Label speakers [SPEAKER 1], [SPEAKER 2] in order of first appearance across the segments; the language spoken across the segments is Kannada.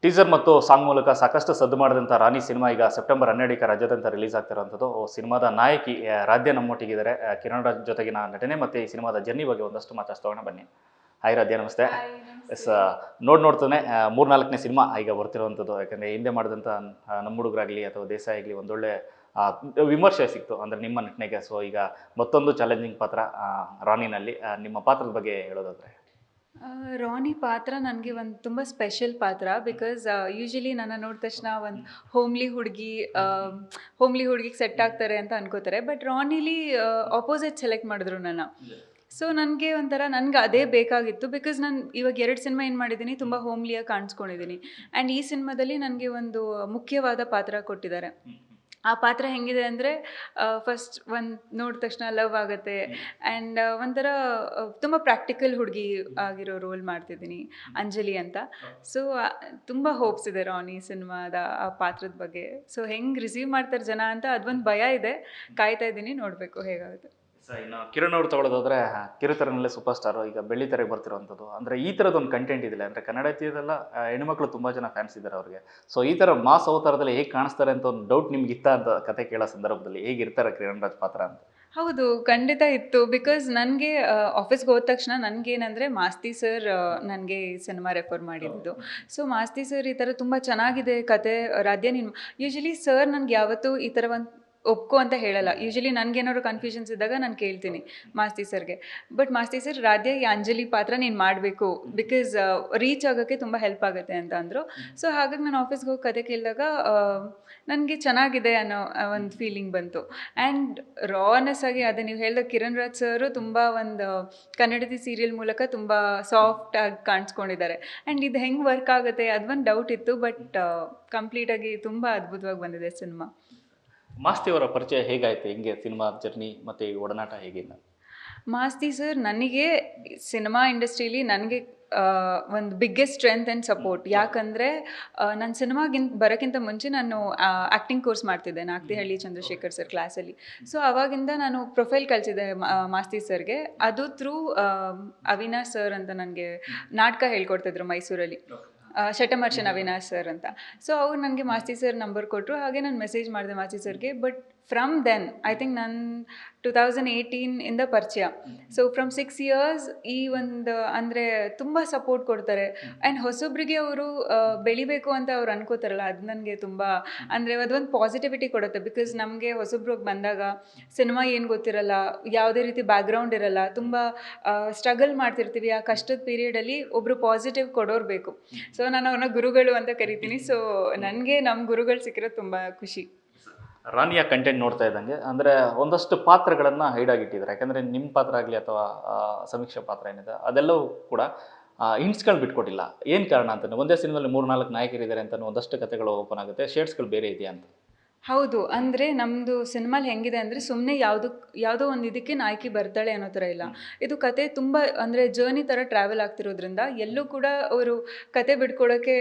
[SPEAKER 1] ಟೀಸರ್ ಮತ್ತು ಸಾಂಗ್ ಮೂಲಕ ಸಾಕಷ್ಟು ಸದ್ದು ಮಾಡಿದಂಥ ರಾಣಿ ಸಿನಿಮಾ ಈಗ ಸೆಪ್ಟೆಂಬರ್ 12ಕ್ಕೆ ರಾಜ್ಯಾದ್ಯಂತ ರಿಲೀಸ್ ಆಗ್ತಿರೋಂಥದ್ದು. ಸಿನಿಮಾದ ನಾಯಕಿ ರಾಧ್ಯ ನಮ್ಮೊಟ್ಟಿಗಿದ್ದಾರೆ. ಕಿರಣ್ ರಾಜ್ ಜೊತೆಗಿನ ನಟನೆ ಮತ್ತು ಈ ಸಿನಿಮಾದ ಜರ್ನಿ ಬಗ್ಗೆ ಒಂದಷ್ಟು ಮಾತಾಡ್ತೋಣ ಬನ್ನಿ. ಹಾಯ್ ರಾಧ್ಯ, ನಮಸ್ತೆ. ಎಸ್, ನೋಡ್ತಾನೆ 3-4ನೇ ಸಿನಿಮಾ ಈಗ ಬರ್ತಿರೋವಂಥದ್ದು. ಯಾಕಂದರೆ ಹಿಂದೆ ಮಾಡಿದಂಥ ನಮ್ಮ ಹುಡುಗರಾಗಲಿ ಅಥವಾ ದೇಸಾಯಿ ಆಗಲಿ ಒಂದೊಳ್ಳೆ ವಿಮರ್ಶೆ ಸಿಕ್ತು ಅಂದರೆ ನಿಮ್ಮ ನಟನೆಗೆ. ಸೊ ಈಗ ಮತ್ತೊಂದು ಚಾಲೆಂಜಿಂಗ್ ಪಾತ್ರ ರಾಣಿನಲ್ಲಿ. ನಿಮ್ಮ ಪಾತ್ರದ ಬಗ್ಗೆ ಹೇಳೋದಾದರೆ?
[SPEAKER 2] ರಾನಿ ಪಾತ್ರ ನನಗೆ ಒಂದು ತುಂಬ ಸ್ಪೆಷಲ್ ಪಾತ್ರ. ಬಿಕಾಸ್ ಯೂಶಲಿ ನನ್ನ ನೋಡಿದ ತಕ್ಷಣ ಒಂದು ಹೋಮ್ಲಿ ಹುಡುಗಿಗೆ ಸೆಟ್ ಆಗ್ತಾರೆ ಅಂತ ಅನ್ಕೋತಾರೆ. ಬಟ್ ರಾನಿಲಿ ಆಪೋಸಿಟ್ ಸೆಲೆಕ್ಟ್ ಮಾಡಿದ್ರು ನನ್ನ. ಸೊ ನನಗೆ ಒಂಥರ ನನಗೆ ಅದೇ ಬೇಕಾಗಿತ್ತು. ಬಿಕಾಸ್ ನಾನು ಇವಾಗ 2 ಸಿನಿಮಾ ಏನು ಮಾಡಿದ್ದೀನಿ, ತುಂಬ ಹೋಮ್ಲಿಯಾಗಿ ಕಾಣಿಸ್ಕೊಂಡಿದ್ದೀನಿ. ಆ್ಯಂಡ್ ಈ ಸಿನಿಮಾದಲ್ಲಿ ನನಗೆ ಒಂದು ಮುಖ್ಯವಾದ ಪಾತ್ರ ಕೊಟ್ಟಿದ್ದಾರೆ. ಆ ಪಾತ್ರ ಹೆಂಗಿದೆ ಅಂದರೆ, ಫಸ್ಟ್ ಒಂದು ನೋಡಿದ ತಕ್ಷಣ ಲವ್ ಆಗುತ್ತೆ. ಆ್ಯಂಡ್ ಒಂಥರ ತುಂಬ ಪ್ರಾಕ್ಟಿಕಲ್ ಹುಡುಗಿ ಆಗಿರೋ ರೋಲ್ ಮಾಡ್ತಿದ್ದೀನಿ, ಅಂಜಲಿ ಅಂತ. ಸೊ ತುಂಬ ಹೋಪ್ಸ್ ಇದೆ ರಾನಿ ಸಿನಿಮಾದ ಆ ಪಾತ್ರದ ಬಗ್ಗೆ. ಸೊ ಹೆಂಗೆ ರಿಸೀವ್ ಮಾಡ್ತಾರೆ ಜನ ಅಂತ ಅದೊಂದು ಭಯ ಇದೆ. ಕಾಯ್ತಾ ಇದ್ದೀನಿ, ನೋಡಬೇಕು ಹೇಗಾಗುತ್ತೆ.
[SPEAKER 1] ಇನ್ನು ಕಿರಣ್ ಅವ್ರು ತಗೊಳ್ಳೋದಾದ್ರೆ, ಕಿರುತೆರೆನಲ್ಲೇ ಸೂಪರ್ ಸ್ಟಾರು, ಈಗ ಬೆಳ್ಳಿತೆರೆಗೆ ಬರ್ತಿರೋವಂಥದ್ದು. ಅಂದರೆ ಈ ಥರದೊಂದು ಕಂಟೆಂಟ್ ಇದಿಲ್ಲ ಅಂದರೆ ಕನ್ನಡತಿಯದೆಲ್ಲ ಹೆಣ್ಮಕ್ಳು ತುಂಬ ಜನ ಫ್ಯಾನ್ಸ್ ಇದ್ದಾರೆ ಅವ್ರಿಗೆ. ಸೊ ಈ ಥರ ಮಾಸ್ ಅವತಾರದಲ್ಲಿ ಹೇಗೆ ಕಾಣಿಸ್ತಾರೆ ಅಂತ ಒಂದು ಡೌಟ್ ನಿಮ್ಗೆ ಇತ್ತ ಅಂತ ಕತೆ ಕೇಳೋ ಸಂದರ್ಭದಲ್ಲಿ? ಹೇಗಿರ್ತಾರೆ ಕಿರಣ್ ರಾಜ್ ಪಾತ್ರ ಅಂತ?
[SPEAKER 2] ಹೌದು, ಖಂಡಿತ ಇತ್ತು. ಬಿಕಾಸ್ ನನಗೆ ಆಫೀಸ್ಗೆ ಹೋದ ತಕ್ಷಣ ನನಗೇನಂದರೆ ಮಾಸ್ತಿ ಸರ್ ನನಗೆ ಸಿನಿಮಾ ರೆಫರ್ ಮಾಡಿದ್ದು. ಸೊ ಮಾಸ್ತಿ ಸರ್ ಈ ಥರ ತುಂಬ ಚೆನ್ನಾಗಿದೆ ಕತೆ ರಾಧ್ಯ ನೀನು. ಯೂಶಲಿ ಸರ್ ನನಗೆ ಯಾವತ್ತೂ ಈ ಥರ ಒಂದು ಒಪ್ಕೋ ಅಂತ ಹೇಳಲ್ಲ. ಯೂಶಲಿ ನನಗೇನಾದ್ರು ಕನ್ಫ್ಯೂಷನ್ಸ್ ಇದ್ದಾಗ ನಾನು ಕೇಳ್ತೀನಿ ಮಾಸ್ತಿ ಸರ್ಗೆ. ಬಟ್ ಮಾಸ್ತಿ ಸರ್ ರಾಧ್ಯ ಈ ಅಂಜಲಿ ಪಾತ್ರ ನೀನು ಮಾಡಬೇಕು, ಬಿಕಾಸ್ ರೀಚ್ ಆಗೋಕ್ಕೆ ತುಂಬ ಹೆಲ್ಪ್ ಆಗುತ್ತೆ ಅಂತ ಅಂದರು. ಸೊ ಹಾಗಾಗಿ ನಾನು ಆಫೀಸ್ಗೆ ಹೋಗಿ ಕತೆ ಕೇಳಿದಾಗ ನನಗೆ ಚೆನ್ನಾಗಿದೆ ಅನ್ನೋ ಒಂದು ಫೀಲಿಂಗ್ ಬಂತು. ಆ್ಯಂಡ್ ರಾನೆಸ್ ಆಗಿ ಅದೇ ನೀವು ಹೇಳಿದ ಕಿರಣ್ ರಾಜ್ ಸರು ತುಂಬ ಒಂದು ಕನ್ನಡತಿ ಸೀರಿಯಲ್ ಮೂಲಕ ತುಂಬ ಸಾಫ್ಟಾಗಿ ಕಾಣಿಸ್ಕೊಂಡಿದ್ದಾರೆ. ಆ್ಯಂಡ್ ಇದು ಹೆಂಗೆ ವರ್ಕ್ ಆಗುತ್ತೆ ಅದೊಂದು ಡೌಟ್ ಇತ್ತು. ಬಟ್ ಕಂಪ್ಲೀಟಾಗಿ ತುಂಬ ಅದ್ಭುತವಾಗಿ ಬಂದಿದೆ ಸಿನಿಮಾ.
[SPEAKER 1] ಮಾಸ್ತಿ ಅವರ ಪರಿಚಯ ಹೇಗಾಯ್ತು? ಹೆಂಗೆ ಸಿನಿಮಾ ಜರ್ನಿ ಮತ್ತು ಒಡನಾಟ ಹೇಗಿಲ್ಲ?
[SPEAKER 2] ಮಾಸ್ತಿ ಸರ್ ನನಗೆ ಸಿನಿಮಾ ಇಂಡಸ್ಟ್ರೀಲಿ ನನಗೆ ಒಂದು ಬಿಗ್ಗೆಸ್ಟ್ ಸ್ಟ್ರೆಂತ್ ಆ್ಯಂಡ್ ಸಪೋರ್ಟ್. ಯಾಕಂದರೆ ನಾನು ಬರೋಕ್ಕಿಂತ ಮುಂಚೆ ನಾನು ಆ್ಯಕ್ಟಿಂಗ್ ಕೋರ್ಸ್ ಮಾಡ್ತಿದ್ದೆ ನಾಗ್ತಿಹಳ್ಳಿ ಚಂದ್ರಶೇಖರ್ ಸರ್ ಕ್ಲಾಸಲ್ಲಿ. ಸೊ ಅವಾಗಿಂದ ನಾನು ಪ್ರೊಫೈಲ್ ಕಲಿಸಿದ್ದೆ ಮಾಸ್ತಿ ಸರ್ಗೆ. ಅದು ಥ್ರೂ ಅವಿನಾಶ್ ಸರ್ ಅಂತ ನನಗೆ ನಾಟಕ ಹೇಳ್ಕೊಡ್ತಿದ್ರು ಮೈಸೂರಲ್ಲಿ, ಶಟಮರ್ಷನ್ ಅವಿನಾಶ್ ಸರ್ ಅಂತ. ಸೊ ಅವ್ರು ನನಗೆ ಮಾಸ್ತಿ ಸರ್ ನಂಬರ್ ಕೊಟ್ಟರು. ಹಾಗೆ ನಾನು ಮೆಸೇಜ್ ಮಾಡಿದೆ ಮಾಸ್ತಿ ಸರ್ಗೆ. But from then I think ನಾನು 2018 ಇಂದ ಪರಿಚಯ. ಸೊ ಫ್ರಮ್ 6 years ಈ ಒಂದು ಅಂದರೆ ತುಂಬ ಸಪೋರ್ಟ್ ಕೊಡ್ತಾರೆ. ಆ್ಯಂಡ್ ಹೊಸೊಬ್ರಿಗೆ ಅವರು ಬೆಳಿಬೇಕು ಅಂತ ಅವ್ರು ಅನ್ಕೋತಾರಲ್ಲ, ಅದು ನನಗೆ ತುಂಬ ಅಂದರೆ ಅದೊಂದು ಪಾಸಿಟಿವಿಟಿ ಕೊಡುತ್ತೆ. ಬಿಕಾಸ್ ನಮಗೆ ಹೊಸೊಬ್ರಿಗೆ ಬಂದಾಗ ಸಿನಿಮಾ ಏನು ಗೊತ್ತಿರಲ್ಲ, ಯಾವುದೇ ರೀತಿ ಬ್ಯಾಕ್ಗ್ರೌಂಡ್ ಇರಲ್ಲ, ತುಂಬ ಸ್ಟ್ರಗಲ್ ಮಾಡ್ತಿರ್ತೀವಿ. ಆ ಕಷ್ಟದ ಪೀರಿಯಡಲ್ಲಿ ಒಬ್ಬರು ಪಾಸಿಟಿವ್ ಕೊಡೋರು ಬೇಕು. ಸೊ ನಾನು ಅವ್ರನ್ನ ಗುರುಗಳು ಅಂತ ಕರಿತೀನಿ. ಸೊ ನನಗೆ ನಮ್ಮ ಗುರುಗಳು ಸಿಕ್ಕಿರೋದು ತುಂಬ ಖುಷಿ.
[SPEAKER 1] ರಾಣಿಯ ಕಂಟೆಂಟ್ ನೋಡ್ತಾ ಇದ್ದಂಗೆ ಅಂದರೆ ಒಂದಷ್ಟು ಪಾತ್ರಗಳನ್ನು ಹೈಡಾಗಿಟ್ಟಿದ್ದಾರೆ. ಯಾಕಂದರೆ ನಿಮ್ಮ ಪಾತ್ರ ಆಗಲಿ ಅಥವಾ ಸಮೀಕ್ಷಾ ಪಾತ್ರ ಏನಿದೆ ಅದೆಲ್ಲವೂ ಕೂಡ ಹಿಂಟ್ಸ್ಗಳು ಬಿಟ್ಕೊಟ್ಟಿಲ್ಲ. ಏನು ಕಾರಣ ಅಂತಂದರೆ ಒಂದೇ ಸಿನಿಮಾದಲ್ಲಿ 3-4 ನಾಯಕರಿದ್ದಾರೆ ಅಂತ ಒಂದಷ್ಟು ಕಥೆಗಳು ಓಪನ್ ಆಗುತ್ತೆ, ಶೇಡ್ಸ್ಗಳು ಬೇರೆ ಇದೆಯಾ ಅಂತ?
[SPEAKER 2] ಹೌದು, ಅಂದರೆ ನಮ್ಮದು ಸಿನಿಮಾಲಿ ಹೆಂಗಿದೆ ಅಂದರೆ ಸುಮ್ಮನೆ ಯಾವುದೋ ಒಂದು ಇದಕ್ಕೆ ನಾಯಕಿ ಬರ್ತಾಳೆ ಅನ್ನೋ ಥರ ಇಲ್ಲ. ಇದು ಕತೆ ತುಂಬ ಅಂದರೆ ಜರ್ನಿ ಥರ ಟ್ರಾವೆಲ್ ಆಗ್ತಿರೋದ್ರಿಂದ ಎಲ್ಲೂ ಕೂಡ ಅವರು ಕತೆ ಬಿಟ್ಕೊಡೋಕ್ಕೆ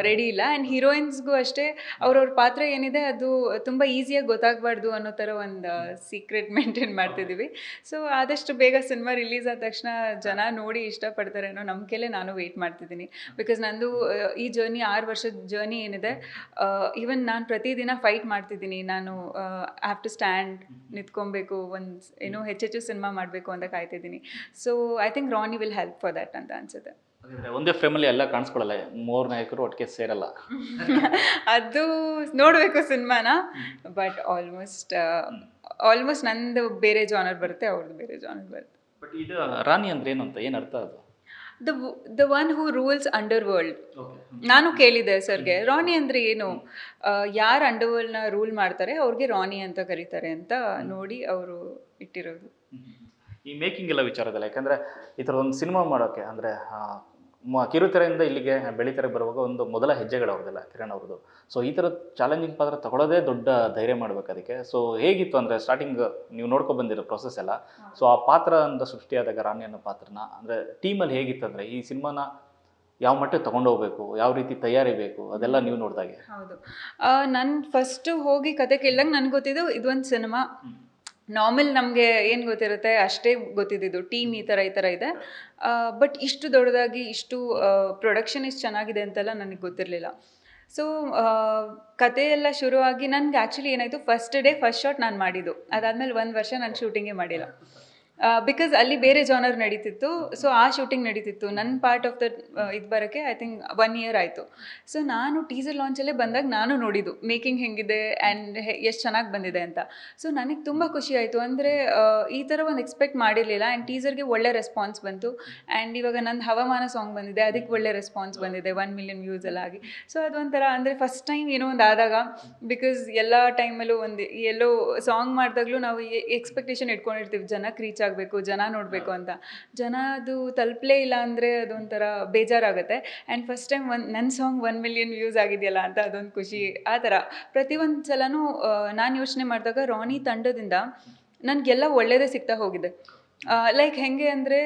[SPEAKER 2] ರೆಡಿ ಇಲ್ಲ. ಆ್ಯಂಡ್ ಹೀರೋಯಿನ್ಸ್ಗೂ ಅಷ್ಟೇ ಅವ್ರವ್ರ ಪಾತ್ರ ಏನಿದೆ ಅದು ತುಂಬ ಈಸಿಯಾಗಿ ಗೊತ್ತಾಗಬಾರ್ದು ಅನ್ನೋ ಥರ ಒಂದು ಸೀಕ್ರೆಟ್ ಮೇಂಟೈನ್ ಮಾಡ್ತಿದ್ದೀವಿ. ಸೊ ಆದಷ್ಟು ಬೇಗ ಸಿನಿಮಾ ರಿಲೀಸ್ ಆದ ತಕ್ಷಣ ಜನ ನೋಡಿ ಇಷ್ಟಪಡ್ತಾರೆ ಅನ್ನೋ ನಂಬಿಕೆಯಲ್ಲೇ ನಾನು ವೆಯ್ಟ್ ಮಾಡ್ತಿದ್ದೀನಿ. ಬಿಕಾಸ್ ನಂದು ಈ ಜರ್ನಿ 6 ವರ್ಷದ ಜರ್ನಿ ಏನಿದೆ, ಈವನ್ ನಾನು ಪ್ರತಿದಿನ ಫೈಟ್ ಮಾಡ್ತಿದ್ದೀನಿ. ನಾನು ಹ್ಯಾವ್ ಟು ಸ್ಟ್ಯಾಂಡ್, ನಿಂತ್ಕೊಬೇಕು, ಒಂದು ಹೆಚ್ಚೆಚ್ಚು ಸಿನಿಮಾ ಮಾಡಬೇಕು ಅಂತ ಕಾಯ್ತಿದ್ದೀನಿ. So I think Rani will help for that ಅಂತ ಅನ್ಸುತ್ತೆ.
[SPEAKER 1] ಒಂದೇ ಫ್ರೇಮಲ್ಲಿ ಎಲ್ಲ ಕಾಣಿಸ್ಕೊಳ್ಳಲ್ಲ, 3 ನಾಯಕರು ಒಟ್ಟಿಗೆ ಸೇರಲ್ಲ.
[SPEAKER 2] ಅದು ನೋಡಬೇಕು ಸಿನಿಮಾನ. ಬಟ್ ಆಲ್ಮೋಸ್ಟ್ ನಂದು ಬೇರೆ ಜಾನರ್ ಬರುತ್ತೆ, ಅವ್ರದ್ದು ಬೇರೆ ಜಾನರ್ ಬರುತ್ತೆ.
[SPEAKER 1] ಬಟ್ ಇದು ರಾಣಿ ಅಂದ್ರೆ ಏನು ಅಂತ ಏನು ಅರ್ಥ ಅದು?
[SPEAKER 2] The one who rules under world. ನಾನು ಕೇಳಿದ್ದೆ ಸರ್ಗೆ, ರಾನಿ ಅಂದರೆ ಏನು, ಯಾರು ಅಂಡರ್ ವರ್ಲ್ಡ್ನ ರೂಲ್ ಮಾಡ್ತಾರೆ ಅವ್ರಿಗೆ ರಾನಿ ಅಂತ ಕರೀತಾರೆ ಅಂತ ನೋಡಿ ಅವರು ಇಟ್ಟಿರೋದು.
[SPEAKER 1] ಈ ಮೇಕಿಂಗ್ ಎಲ್ಲ ವಿಚಾರದಲ್ಲ, ಯಾಕಂದರೆ ಈ ಥರ ಒಂದು ಸಿನಿಮಾ ಮಾಡೋಕ್ಕೆ ಅಂದರೆ ಕಿರುತೆರೆಯಿಂದ ಇಲ್ಲಿಗೆ ಬೆಳಿತೆರೆಗೆ ಬರುವಾಗ ಒಂದು ಮೊದಲ ಹೆಜ್ಜೆಗಳು ಅವ್ರದ್ದೆಲ್ಲ ಕಿರಣ್ ಅವ್ರದ್ದು. ಸೊ ಈ ಥರ ಚಾಲೆಂಜಿಂಗ್ ಪಾತ್ರ ತಗೊಳ್ಳೋದೇ ದೊಡ್ಡ ಧೈರ್ಯ ಮಾಡಬೇಕು ಅದಕ್ಕೆ. ಸೊ ಹೇಗಿತ್ತು ಅಂದರೆ ಸ್ಟಾರ್ಟಿಂಗ್ ನೀವು ನೋಡ್ಕೊ ಬಂದಿರೋ ಪ್ರೊಸೆಸ್ ಎಲ್ಲ, ಸೊ ಆ ಪಾತ್ರ ಅಂತ ಸೃಷ್ಟಿಯಾದಾಗ ರಾಣಿ ಅನ್ನೋ ಪಾತ್ರನ ಅಂದರೆ ಟೀಮಲ್ಲಿ ಹೇಗಿತ್ತು ಅಂದರೆ ಈ ಸಿನಿಮಾನ ಯಾವ ಮಟ್ಟಕ್ಕೆ ತೊಗೊಂಡೋಗ್ಬೇಕು, ಯಾವ ರೀತಿ ತಯಾರಿ ಬೇಕು, ಅದೆಲ್ಲ ನೀವು ನೋಡಿದಾಗೆ?
[SPEAKER 2] ಹೌದು, ನಾನು ಫಸ್ಟು ಹೋಗಿ ಕತೆ ಕೇಳಿದಾಗ ನನಗೆ ಗೊತ್ತಿದ್ದು ಇದೊಂದು ಸಿನಿಮಾ, ನಾರ್ಮಲ್ ನಮಗೆ ಏನು ಗೊತ್ತಿರುತ್ತೆ ಅಷ್ಟೇ ಗೊತ್ತಿದ್ದು ಟೀಮ್ ಈ ಥರ ಇದೆ. ಬಟ್ ಇಷ್ಟು ದೊಡ್ಡದಾಗಿ ಇಷ್ಟು ಪ್ರೊಡಕ್ಷನ್ ಇಷ್ಟು ಚೆನ್ನಾಗಿದೆ ಅಂತೆಲ್ಲ ನನಗೆ ಗೊತ್ತಿರಲಿಲ್ಲ. ಸೊ ಕತೆ ಎಲ್ಲ ಶುರುವಾಗಿ ನನಗೆ ಆ್ಯಕ್ಚುಲಿ ಏನಾಯಿತು, ಫಸ್ಟ್ ಡೇ ಫಸ್ಟ್ ಶಾಟ್ ನಾನು ಮಾಡಿದ್ದು. ಅದಾದಮೇಲೆ 1 ವರ್ಷ ನಾನು ಶೂಟಿಂಗೇ ಮಾಡಿಲ್ಲ. ಬಿಕಾಸ್ ಅಲ್ಲಿ ಬೇರೆ ಜಾನರ್ ನಡೀತಿತ್ತು. ಸೊ ಆ ಶೂಟಿಂಗ್ ನಡೀತಿತ್ತು. ನನ್ನ ಪಾರ್ಟ್ ಆಫ್ ದ ಇದು ಬರೋಕ್ಕೆ ಐ ಥಿಂಕ್ 1 ಇಯರ್ ಆಯಿತು. ಸೊ ನಾನು ಟೀಸರ್ ಲಾಂಚಲ್ಲೇ ಬಂದಾಗ ನಾನು ನೋಡಿದ್ದು ಮೇಕಿಂಗ್ ಹೆಂಗಿದೆ ಆ್ಯಂಡ್ ಎಷ್ಟು ಚೆನ್ನಾಗಿ ಬಂದಿದೆ ಅಂತ. ಸೊ ನನಗೆ ತುಂಬ ಖುಷಿ ಆಯಿತು. ಅಂದರೆ ಈ ಥರ ಒಂದು ಎಕ್ಸ್ಪೆಕ್ಟ್ ಮಾಡಿರಲಿಲ್ಲ. ಆ್ಯಂಡ್ ಟೀಸರ್ಗೆ ಒಳ್ಳೆ ರೆಸ್ಪಾನ್ಸ್ ಬಂತು. ಆ್ಯಂಡ್ ಇವಾಗ ನಂದು ಹವಾಮಾನ ಸಾಂಗ್ ಬಂದಿದೆ, ಅದಕ್ಕೆ ಒಳ್ಳೆ ರೆಸ್ಪಾನ್ಸ್ ಬಂದಿದೆ, 1 ಮಿಲಿಯನ್ ವ್ಯೂಸ್ ಎಲ್ಲ ಆಗಿ. ಸೊ ಅದೊಂಥರ ಅಂದರೆ ಫಸ್ಟ್ ಟೈಮ್ ಏನೋ ಒಂದು ಆದಾಗ, ಬಿಕಾಸ್ ಎಲ್ಲ ಟೈಮಲ್ಲೂ ಒಂದು ಎಲ್ಲೋ ಸಾಂಗ್ ಮಾಡಿದಾಗಲೂ ನಾವು ಎಕ್ಸ್ಪೆಕ್ಟೇಷನ್ ಇಟ್ಕೊಂಡಿರ್ತೀವಿ, ಜನಕ್ಕೆ ರೀಚ್ ಆಗಬೇಕು, ಜನ ನೋಡಬೇಕು ಅಂತ. ಜನ ಅದು ತಲುಪಲೇ ಇಲ್ಲ ಅಂದರೆ ಅದೊಂಥರ ಬೇಜಾರಾಗುತ್ತೆ. ಆ್ಯಂಡ್ ಫಸ್ಟ್ ಟೈಮ್ ನನ್ನ ಸಾಂಗ್ 1 ಮಿಲಿಯನ್ ವ್ಯೂಸ್ ಆಗಿದೆಯಲ್ಲ ಅಂತ ಅದೊಂದು ಖುಷಿ. ಆ ಥರ ಪ್ರತಿಯೊಂದು ಸಲನೂ ನಾನು ಯೋಚನೆ ಮಾಡಿದಾಗ ರಾನಿ ತಂಡದಿಂದ ನನಗೆಲ್ಲ ಒಳ್ಳೆಯದೇ ಸಿಗ್ತಾ ಹೋಗಿದೆ. ಲೈಕ್ ಹೆಂಗೆ ಅಂದರೆ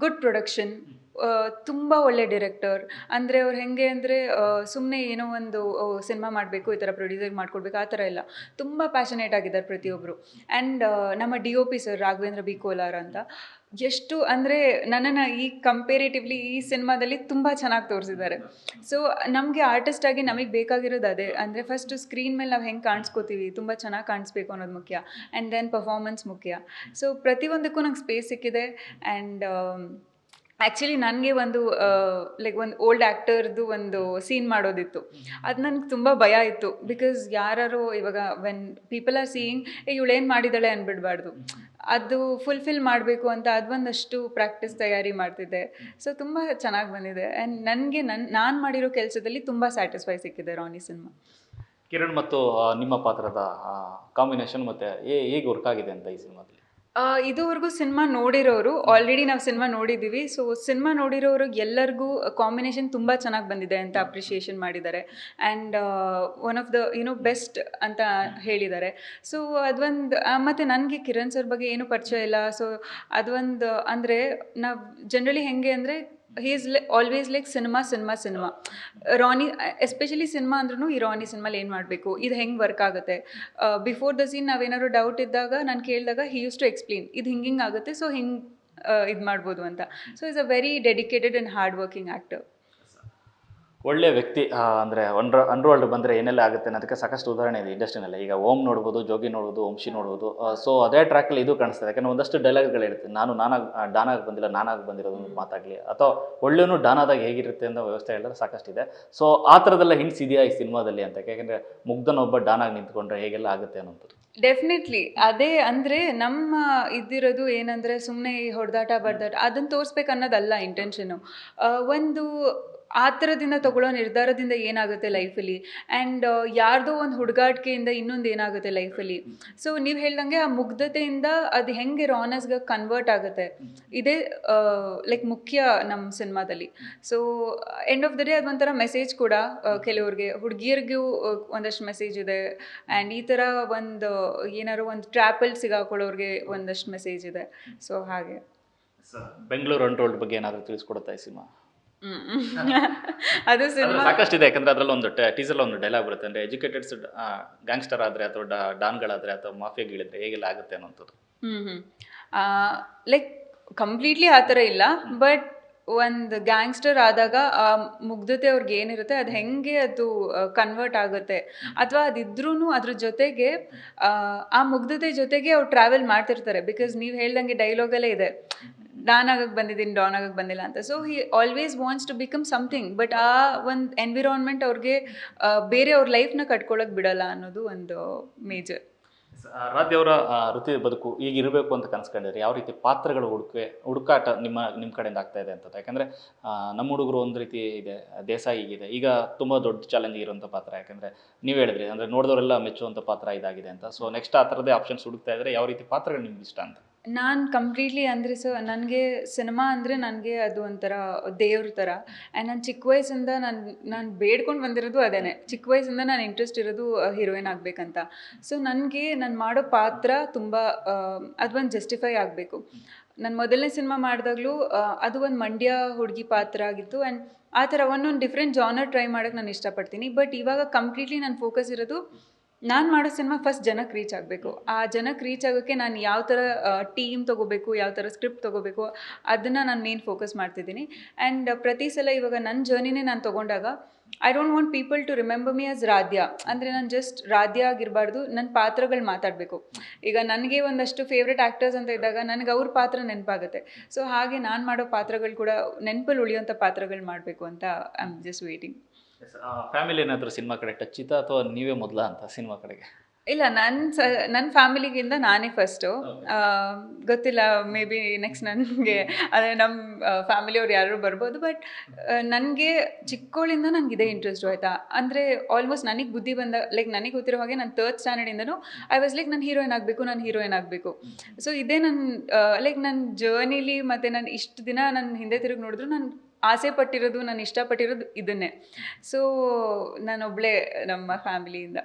[SPEAKER 2] ಗುಡ್ ಪ್ರೊಡಕ್ಷನ್, ತುಂಬ ಒಳ್ಳೆ ಡೈರೆಕ್ಟರ್. ಅಂದರೆ ಅವ್ರು ಹೆಂಗೆ ಅಂದರೆ ಸುಮ್ಮನೆ ಏನೋ ಒಂದು ಸಿನಿಮಾ ಮಾಡಬೇಕು, ಈ ಥರ ಪ್ರೊಡ್ಯೂಸರ್ ಮಾಡ್ಕೊಡ್ಬೇಕು ಆ ಥರ ಇಲ್ಲ. ತುಂಬ ಪ್ಯಾಷನೇಟ್ ಆಗಿದ್ದಾರೆ ಪ್ರತಿಯೊಬ್ಬರು. ಆ್ಯಂಡ್ ನಮ್ಮ DOP sir Raghavendra B Kolar ಅಂತ, ಎಷ್ಟು ಅಂದರೆ ನನ್ನನ್ನು ಈ ಕಂಪೇರೇಟಿವ್ಲಿ ಈ ಸಿನಿಮಾದಲ್ಲಿ ತುಂಬ ಚೆನ್ನಾಗಿ ತೋರಿಸಿದ್ದಾರೆ. ಸೊ ನಮಗೆ ಆರ್ಟಿಸ್ಟಾಗಿ ನಮಗೆ ಬೇಕಾಗಿರೋದು ಅದೇ. ಅಂದರೆ ಫಸ್ಟು ಸ್ಕ್ರೀನ್ ಮೇಲೆ ನಾವು ಹೆಂಗೆ ಕಾಣಿಸ್ಕೋತೀವಿ, ತುಂಬ ಚೆನ್ನಾಗಿ ಕಾಣಿಸ್ಬೇಕು ಅನ್ನೋದು ಮುಖ್ಯ. ಆ್ಯಂಡ್ ದೆನ್ ಪರ್ಫಾರ್ಮೆನ್ಸ್ ಮುಖ್ಯ. ಸೊ ಪ್ರತಿಯೊಂದಕ್ಕೂ ನಂಗೆ ಸ್ಪೇಸ್ ಸಿಕ್ಕಿದೆ. ಆ್ಯಂಡ್ ಆ್ಯಕ್ಚುಲಿ ನನಗೆ ಒಂದು ಲೈಕ್ ಒಂದು ಓಲ್ಡ್ ಆ್ಯಕ್ಟರ್ದು ಒಂದು ಸೀನ್ ಮಾಡೋದಿತ್ತು. ಅದು ನನಗೆ ತುಂಬ ಭಯ ಇತ್ತು. ಬಿಕಾಸ್ ಯಾರು ಇವಾಗ ವೆನ್ ಪೀಪಲ್ ಆರ್ ಸೀಯಿಂಗ್ ಇವಳೇನು ಮಾಡಿದ್ದಾಳೆ ಅಂದ್ಬಿಡ್ಬಾರ್ದು, ಅದು ಫುಲ್ಫಿಲ್ ಮಾಡಬೇಕು ಅಂತ ಅದೊಂದಷ್ಟು ಪ್ರಾಕ್ಟೀಸ್ ತಯಾರಿ ಮಾಡ್ತಿದ್ದೆ. ಸೊ ತುಂಬ ಚೆನ್ನಾಗಿ ಬಂದಿದೆ. ಆ್ಯಂಡ್ ನನಗೆ ನಾನು ಮಾಡಿರೋ ಕೆಲಸದಲ್ಲಿ ತುಂಬ ಸ್ಯಾಟಿಸ್ಫೈ ಸಿಕ್ಕಿದೆ ರಾನಿ ಸಿನಿಮಾ.
[SPEAKER 1] ಕಿರಣ್ ಮತ್ತು ನಿಮ್ಮ ಪಾತ್ರದ ಕಾಂಬಿನೇಷನ್ ಮತ್ತು ಹೇಗೆ ವರ್ಕ್ ಆಗಿದೆ ಅಂತ ಈ ಸಿನಿಮಾದಲ್ಲಿ?
[SPEAKER 2] ಇದುವರೆಗೂ ಸಿನಿಮಾ ನೋಡಿರೋರು, ಆಲ್ರೆಡಿ ನಾವು ಸಿನಿಮಾ ನೋಡಿದ್ದೀವಿ. ಸೊ ಸಿನಿಮಾ ನೋಡಿರೋರು ಎಲ್ಲರಿಗೂ ಕಾಂಬಿನೇಷನ್ ತುಂಬ ಚೆನ್ನಾಗಿ ಬಂದಿದೆ ಅಂತ ಅಪ್ರಿಷಿಯೇಷನ್ ಮಾಡಿದ್ದಾರೆ. And one of the best ಅಂತ ಹೇಳಿದ್ದಾರೆ. ಸೊ ಅದೊಂದು ಮತ್ತು ನನಗೆ ಕಿರಣ್ ಸರ್ ಬಗ್ಗೆ ಏನೂ ಪರಿಚಯ ಇಲ್ಲ. ಸೊ ಅದೊಂದು ಅಂದರೆ ನಾವು ಜನರಲಿ ಹೆಂಗೆ ಅಂದರೆ he is always like cinema. Rani especially cinema ಅಂದ್ರೂ ಈ ರಾನಿ ಸಿನಿಮಾಲಿ ಏನು ಮಾಡಬೇಕು, ಇದು ಹೆಂಗೆ ವರ್ಕ್ ಆಗುತ್ತೆ, ಬಿಫೋರ್ ದ ಸೀನ್ ನಾವೇನಾದ್ರು ಡೌಟ್ ಇದ್ದಾಗ ನಾನು ಕೇಳಿದಾಗ ಹಿ ಯೂಸ್ ಟು ಎಕ್ಸ್ಪ್ಲೇನ್ ಇದು ಹಿಂಗೆ ಆಗುತ್ತೆ, ಸೊ ಹಿಂಗೆ ಇದು ಮಾಡ್ಬೋದು ಅಂತ. So is a very dedicated and hard working actor.
[SPEAKER 1] ಒಳ್ಳೆಯ ವ್ಯಕ್ತಿ. ಅಂದರೆ ಅಂಡರ್ವರ್ಲ್ಡ್ ಬಂದರೆ ಏನೆಲ್ಲ ಆಗುತ್ತೆ ಅನ್ನೋದಕ್ಕೆ ಸಾಕಷ್ಟು ಉದಾಹರಣೆ ಇದೆ ಇಂಡಸ್ಟ್ರಿನಲ್ಲಿ. ಈಗ ಓಂ ನೋಡ್ಬೋದು, ಜೋಗಿ ನೋಡ್ಬೋದು, ವಂಶಿ ನೋಡ್ಬೋದು. ಸೊ ಅದೇ ಟ್ರ್ಯಾಕಲ್ಲಿ ಇದು ಕಾಣಿಸ್ತದೆ. ಯಾಕಂದರೆ ಒಂದಷ್ಟು ಡೈಲಾಗ್ಗಳಿರುತ್ತೆ, ಡಾನಾಗಿ ಬಂದಿಲ್ಲ, ನಾನಾಗಿ ಬಂದಿರೋದು ಒಂದು ಮಾತಾಗಲಿ, ಅಥವಾ ಒಳ್ಳೆಯವನು ಡಾನಾದಾಗ ಹೇಗಿರುತ್ತೆ ಅನ್ನೋ ವ್ಯವಸ್ಥೆ ಹೇಳಿದ್ರೆ ಸಾಕಷ್ಟಿದೆ. ಸೊ ಆ ಥರದ್ದೆಲ್ಲ ಹಿಂಟ್ಸ್ ಇದೆಯಾ ಈ ಸಿನಿಮಾದಲ್ಲಿ ಅಂತ? ಯಾಕೆಂದರೆ ಮುಗ್ಧನೊಬ್ಬ ಡಾನಾಗಿ ನಿಂತ್ಕೊಂಡ್ರೆ ಹೇಗೆಲ್ಲ ಆಗುತ್ತೆ ಅನ್ನೋದು.
[SPEAKER 2] ಡೆಫಿನೆಟ್ಲಿ ಅದೇ. ಅಂದರೆ ನಮ್ಮ ಇದ್ದಿರೋದು ಏನಂದರೆ ಸುಮ್ಮನೆ ಹೊಡೆದಾಟ ಬಡ್ದಾಟ ಅದನ್ನು ತೋರಿಸ್ಬೇಕು ಅನ್ನೋದಲ್ಲ ಇಂಟೆನ್ಷನು. ಒಂದು ಆ ಥರದಿಂದ ತಗೊಳ್ಳೋ ನಿರ್ಧಾರದಿಂದ ಏನಾಗುತ್ತೆ ಲೈಫಲ್ಲಿ, ಆ್ಯಂಡ್ ಯಾರ್ದೋ ಒಂದು ಹುಡುಗಾಟಿಕೆಯಿಂದ ಇನ್ನೊಂದು ಏನಾಗುತ್ತೆ ಲೈಫಲ್ಲಿ. ಸೊ ನೀವು ಹೇಳ್ದಂಗೆ ಆ ಮುಗ್ಧತೆಯಿಂದ ಅದು ಹೆಂಗೆ ರಾನಸ್ಗೆ ಕನ್ವರ್ಟ್ ಆಗುತ್ತೆ, ಇದೇ ಲೈಕ್ ಮುಖ್ಯ ನಮ್ಮ ಸಿನಿಮಾದಲ್ಲಿ. So end of the day ಅದೊಂಥರ ಮೆಸೇಜ್ ಕೂಡ ಕೆಲವ್ರಿಗೆ, ಹುಡುಗಿಯರಿಗೂ ಒಂದಷ್ಟು ಮೆಸೇಜ್ ಇದೆ. ಆ್ಯಂಡ್ ಈ ಥರ ಒಂದು ಏನಾದ್ರು ಒಂದು ಟ್ರ್ಯಾಪಲ್ಲಿ ಸಿಗಾಕೊಳ್ಳೋರಿಗೆ ಒಂದಷ್ಟು ಮೆಸೇಜ್ ಇದೆ. ಸೊ ಹಾಗೆ
[SPEAKER 1] ಬೆಂಗಳೂರು ಅನ್ಟೋಲ್ಡ್ ಬಗ್ಗೆ ಏನಾದರೂ ತಿಳಿಸ್ಕೊಡುತ್ತಾ ಈ ಸಿನಿಮಾ?
[SPEAKER 2] ಅದು ಸಿನಿಮಾ
[SPEAKER 1] ಸಾಕಷ್ಟಿದೆ. ಯಾಕಂದರೆ ಅದರಲ್ಲಿ ಒಂದು ಟೀಸರ್ಲ್ಲಿ ಒಂದು ಡೈಲಾಗ್ ಬರುತ್ತೆ, ಅಂದರೆ ಎಜುಕೇಟೆಡ್ಸ್ ಗ್ಯಾಂಗ್ಸ್ಟರ್ ಆದರೆ ಅಥವಾ ಡಾನ್ಗಳಾದರೆ ಅಥವಾ ಮಾಫಿಯಾಗಳಿದ್ರೆ ಹೇಗೆಲ್ಲ ಆಗುತ್ತೆ ಅನ್ನೋಂಥದ್ದು.
[SPEAKER 2] ಲೈಕ್ ಕಂಪ್ಲೀಟ್ಲಿ ಆ ಥರ ಇಲ್ಲ. ಬಟ್ ಒಂದು ಗ್ಯಾಂಗ್ಸ್ಟರ್ ಆದಾಗ ಆ ಮುಗ್ಧತೆ ಅವ್ರಿಗೆ ಏನಿರುತ್ತೆ ಅದು ಹೆಂಗೆ ಅದು ಕನ್ವರ್ಟ್ ಆಗುತ್ತೆ, ಅಥವಾ ಅದಿದ್ರೂ ಅದ್ರ ಜೊತೆಗೆ ಆ ಮುಗ್ಧತೆ ಜೊತೆಗೆ ಅವ್ರು ಟ್ರಾವೆಲ್ ಮಾಡ್ತಿರ್ತಾರೆ. ಬಿಕಾಸ್ ನೀವು ಹೇಳ್ದಂಗೆ ಡೈಲಾಗಲ್ಲೇ ಇದೆ, ಡಾನ್ ಆಗಕ್ಕೆ ಬಂದಿದ್ದೀನಿ, ಡಾನ್ ಆಗಕ್ಕೆ ಬಂದಿಲ್ಲ ಅಂತ. So he always wants to become something. But ಆ ಒಂದು ಎನ್ವಿರಾನ್ಮೆಂಟ್ ಅವ್ರಿಗೆ ಬೇರೆ ಅವ್ರ ಲೈಫ್ನ ಕಟ್ಕೊಳ್ಳೋಕೆ ಬಿಡಲ್ಲ ಅನ್ನೋದು ಒಂದು ಮೇಜರ್.
[SPEAKER 1] ರಾಧೆ ಅವರ ವೃತ್ತಿ ಬದುಕು ಈಗ ಇರಬೇಕು ಅಂತ ಕನಸ್ಕೊಂಡಿದ್ರೆ ಯಾವ ರೀತಿ ಪಾತ್ರಗಳು ಹುಡುಕಾಟ ನಿಮ್ಮ ಕಡೆಯಿಂದ ಆಗ್ತಾ ಇದೆ ಅಂತ? ಯಾಕಂದರೆ ನಮ್ಮ ಹುಡುಗರು ಒಂದು ರೀತಿ ಇದೆ, ದೇಸಾಯಿ ಇದೆ, ಈಗ ತುಂಬ ದೊಡ್ಡ ಚಾಲೆಂಜ್ ಇರುವಂಥ ಪಾತ್ರ. ಯಾಕಂದರೆ ನೀವು ಹೇಳಿದ್ರಿ ಅಂದರೆ ನೋಡಿದವರೆಲ್ಲ ಮೆಚ್ಚುವಂಥ ಪಾತ್ರ ಇದಾಗಿದೆ ಅಂತ. ಸೊ ನೆಕ್ಸ್ಟ್ ಆ ಥರದೇ ಆಪ್ಷನ್ಸ್ ಹುಡುಕ್ತಾ ಇದ್ದರೆ ಯಾವ ರೀತಿ ಪಾತ್ರಗಳು ನಿಮ್ಗೆ ಇಷ್ಟ ಅಂತ?
[SPEAKER 2] ನಾನು ಕಂಪ್ಲೀಟ್ಲಿ ಅಂದರೆ ನನಗೆ ಸಿನಿಮಾ ಅಂದರೆ ನನಗೆ ಅದು ಒಂಥರ ದೇವ್ರ ಥರ. ಆ್ಯಂಡ್ ನಾನು ಚಿಕ್ಕ ವಯಸ್ಸಿಂದ ನಾನು ಬೇಡ್ಕೊಂಡು ಬಂದಿರೋದು ಅದೇ. ಚಿಕ್ಕ ವಯಸ್ಸಿಂದ ನಾನು ಇಂಟ್ರೆಸ್ಟ್ ಇರೋದು ಹೀರೋಯಿನ್ ಆಗಬೇಕಂತ. ಸೊ ನನಗೆ ನಾನು ಮಾಡೋ ಪಾತ್ರ ತುಂಬ ಅದೊಂದು ಜಸ್ಟಿಫೈ ಆಗಬೇಕು. ನಾನು ಮೊದಲನೇ ಸಿನಿಮಾ ಮಾಡಿದಾಗಲೂ ಅದು ಒಂದು ಮಂಡ್ಯ ಹುಡುಗಿ ಪಾತ್ರ ಆಗಿತ್ತು. ಆ್ಯಂಡ್ ಆ ಥರ ಒಂದೊಂದು ಡಿಫ್ರೆಂಟ್ ಜಾನರ್ ಟ್ರೈ ಮಾಡೋಕ್ಕೆ ನಾನು ಇಷ್ಟಪಡ್ತೀನಿ. ಬಟ್ ಇವಾಗ ಕಂಪ್ಲೀಟ್ಲಿ ನನ್ನ ಫೋಕಸ್ ಇರೋದು ನಾನು ಮಾಡೋ ಸಿನಿಮಾ ಫಸ್ಟ್ ಜನಕ್ಕೆ ರೀಚ್ ಆಗಬೇಕು. ಆ ಜನಕ್ಕೆ ರೀಚ್ ಆಗೋಕ್ಕೆ ನಾನು ಯಾವ ಥರ ಟೀಮ್ ತೊಗೋಬೇಕು, ಯಾವ ಥರ ಸ್ಕ್ರಿಪ್ಟ್ ತೊಗೋಬೇಕು, ಅದನ್ನು ನಾನು ಮೇನ್ ಫೋಕಸ್ ಮಾಡ್ತಿದ್ದೀನಿ. ಆ್ಯಂಡ್ ಪ್ರತಿ ಸಲ ಇವಾಗ ನನ್ನ ಜರ್ನಿನೇ ನಾನು ತೊಗೊಂಡಾಗ I don't want people to remember me as Radhya. ಅಂದರೆ ನಾನು ಜಸ್ಟ್ ರಾಧ್ಯ ಆಗಿರಬಾರ್ದು, ನನ್ನ ಪಾತ್ರಗಳು ಮಾತಾಡಬೇಕು. ಈಗ ನನಗೆ ಒಂದಷ್ಟು ಫೇವ್ರೆಟ್ ಆ್ಯಕ್ಟರ್ಸ್ ಅಂತ ಇದ್ದಾಗ ನನಗೆ ಅವ್ರ ಪಾತ್ರ ನೆನಪಾಗುತ್ತೆ. ಸೊ ಹಾಗೆ ನಾನು ಮಾಡೋ ಪಾತ್ರಗಳು ಕೂಡ ನೆನಪಲ್ಲಿ ಉಳಿಯುವಂಥ ಪಾತ್ರಗಳು ಮಾಡಬೇಕು ಅಂತ I am just waiting.
[SPEAKER 1] Family ಏನಾದರೂ ಸಿನಿಮಾ ಕಡೆ ಟಚ್ ಇತ್ತಾ ಅಥವಾ ನೀವೇ ಮೊದಲ ಅಂತ ಸಿನಿಮಾ ಕಡೆಗೆ?
[SPEAKER 2] ಇಲ್ಲ, ನನ್ನ ಫ್ಯಾಮಿಲಿಗಿಂತ ನಾನೇ ಫಸ್ಟು. ಗೊತ್ತಿಲ್ಲ, ಮೇ ಬಿ ನೆಕ್ಸ್ಟ್ ನನಗೆ ಅದೇ ನಮ್ಮ ಫ್ಯಾಮಿಲಿಯವ್ರು ಯಾರು ಬರ್ಬೋದು. ಬಟ್ ನನಗೆ ಚಿಕ್ಕವಳಿಂದ ನನಗೆ ಇದೇ ಇಂಟ್ರೆಸ್ಟು, ಆಯಿತಾ. ಅಂದರೆ ಆಲ್ಮೋಸ್ಟ್ ನನಗೆ ಬುದ್ಧಿ ಬಂದ ಲೈಕ್ ನನಗೆ ಗೊತ್ತಿರೋ ಹಾಗೆ ನಾನು 3rd ಸ್ಟ್ಯಾಂಡರ್ಡಿಂದನೂ ಐ ವಾಸ್ ಲೈಕ್ ನಾನು ಹೀರೋಯಿನ್ ಆಗಬೇಕು. ಸೊ ಇದೇ ನನ್ನ ಲೈಕ್ ನನ್ನ ಜರ್ನಿಲಿ. ಮತ್ತು ನಾನು ಇಷ್ಟು ದಿನ ನನ್ನ ಹಿಂದೆ ತಿರುಗಿ ನೋಡಿದ್ರು ನಾನು ಆಸೆ ಪಟ್ಟಿರೋದು, ನಾನು ಇಷ್ಟಪಟ್ಟಿರೋದು ಇದನ್ನೇ. ಸೊ ನಾನೊಬ್ಬಳೇ ನಮ್ಮ ಫ್ಯಾಮಿಲಿಯಿಂದ.